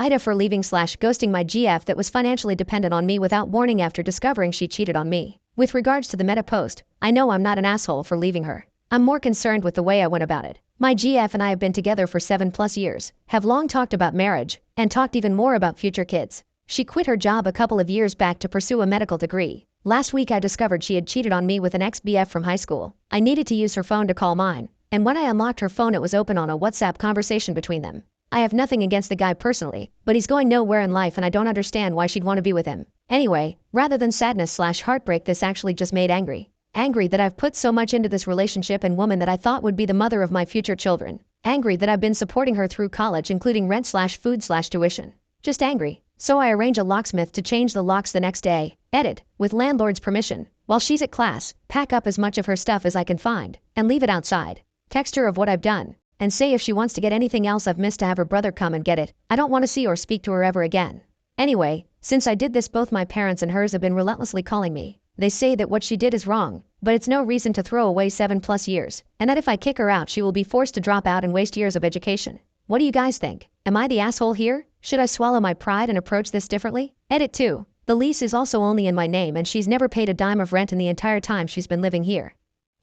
AITA for leaving / ghosting my GF that was financially dependent on me without warning after discovering she cheated on me. With regards to the Meta post, I know I'm not an asshole for leaving her. I'm more concerned with the way I went about it. My GF and I have been together for 7+ years, have long talked about marriage, and talked even more about future kids. She quit her job a couple of years back to pursue a medical degree. Last week I discovered she had cheated on me with an ex-BF from high school. I needed to use her phone to call mine, and when I unlocked her phone it was open on a WhatsApp conversation between them. I have nothing against the guy personally, but he's going nowhere in life and I don't understand why she'd want to be with him. Anyway, rather than sadness / heartbreak, this actually just made angry. Angry that I've put so much into this relationship and woman that I thought would be the mother of my future children. Angry that I've been supporting her through college, including rent / food / tuition. Just angry. So I arrange a locksmith to change the locks the next day. Edit, with landlord's permission. While she's at class, pack up as much of her stuff as I can find, and leave it outside. Text her of what I've done, and say if she wants to get anything else I've missed to have her brother come and get it. I don't want to see or speak to her ever again. Anyway, since I did this, both my parents and hers have been relentlessly calling me. They say that what she did is wrong, but it's no reason to throw away 7+ years, and that if I kick her out she will be forced to drop out and waste years of education. What do you guys think? Am I the asshole here? Should I swallow my pride and approach this differently? Edit 2. The lease is also only in my name and she's never paid a dime of rent in the entire time she's been living here.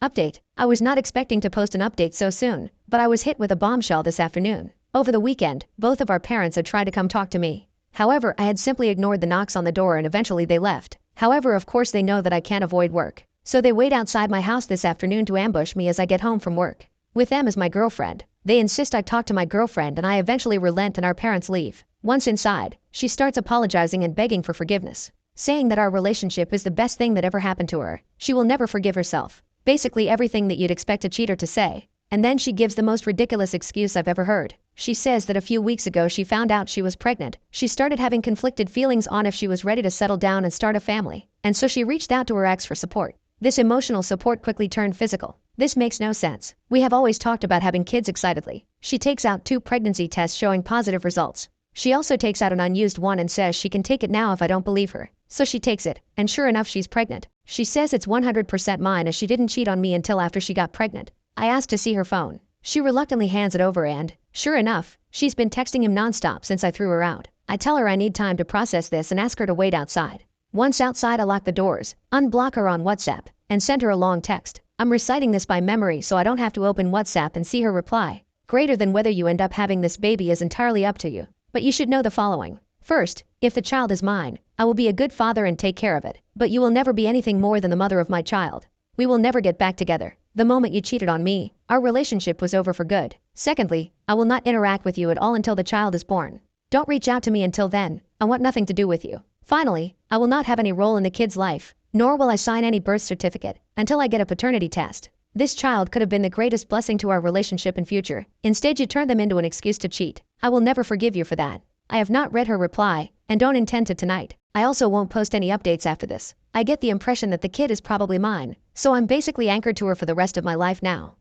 Update. I was not expecting to post an update so soon, but I was hit with a bombshell this afternoon. Over the weekend, both of our parents had tried to come talk to me. However, I had simply ignored the knocks on the door and eventually they left. However, of course they know that I can't avoid work. So they wait outside my house this afternoon to ambush me as I get home from work. With them as my girlfriend, they insist I talk to my girlfriend and I eventually relent and our parents leave. Once inside, she starts apologizing and begging for forgiveness, saying that our relationship is the best thing that ever happened to her. She will never forgive herself. Basically everything that you'd expect a cheater to say. And then she gives the most ridiculous excuse I've ever heard. She says that a few weeks ago she found out she was pregnant. She started having conflicted feelings on if she was ready to settle down and start a family, and so she reached out to her ex for support. This emotional support quickly turned physical. This makes no sense. We have always talked about having kids excitedly. She takes out 2 pregnancy tests showing positive results. She also takes out an unused one and says she can take it now if I don't believe her. So she takes it, and sure enough she's pregnant. She says it's 100% mine as she didn't cheat on me until after she got pregnant. I asked to see her phone. She reluctantly hands it over and, sure enough, she's been texting him nonstop since I threw her out. I tell her I need time to process this and ask her to wait outside. Once outside I lock the doors, unblock her on WhatsApp, and send her a long text. I'm reciting this by memory so I don't have to open WhatsApp and see her reply. Greater than whether you end up having this baby is entirely up to you. But you should know the following. First, if the child is mine, I will be a good father and take care of it. But you will never be anything more than the mother of my child. We will never get back together. The moment you cheated on me, our relationship was over for good. Secondly, I will not interact with you at all until the child is born. Don't reach out to me until then. I want nothing to do with you. Finally, I will not have any role in the kid's life, nor will I sign any birth certificate until I get a paternity test. This child could have been the greatest blessing to our relationship and future. Instead you turned them into an excuse to cheat. I will never forgive you for that. I have not read her reply, and don't intend to tonight. I also won't post any updates after this. I get the impression that the kid is probably mine, so I'm basically anchored to her for the rest of my life now.